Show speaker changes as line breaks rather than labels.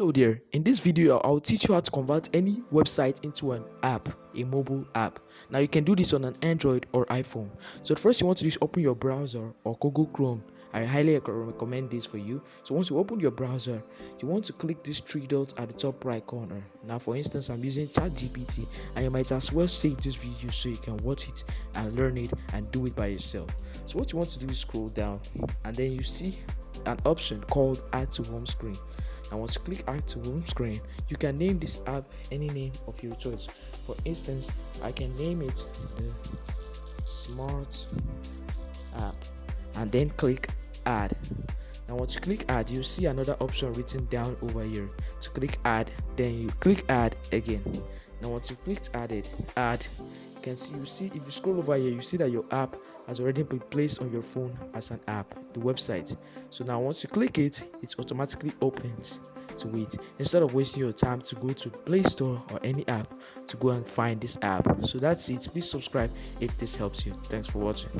Hello there. In this video, I'll teach you how to convert any website into an app, a mobile app. Now you can do this on an Android or iPhone. So the first you want to do is open your browser or Google Chrome. I highly recommend this for you. So once you open your browser, you want to click these three dots at the top right corner. Now for instance, I'm using ChatGPT, and you might as well save this video so you can watch it and learn it and do it by yourself. So what you want to do is scroll down, and then you see an option called Add to Home Screen. And once you click Add to Home Screen, you can name this app any name of your choice. For instance, I can name it the Smart App, and then click Add. Now once you click Add, you see another option written down over here. To click Add, then you click Add again. Now once you clicked Add, you see if you scroll over here, you see that your app has already been placed on your phone as an app, the website. So now once you click it, it automatically opens to it, instead of wasting your time to go to Play Store or any app to go and find this app. So that's it. Please subscribe if this helps you. Thanks for watching.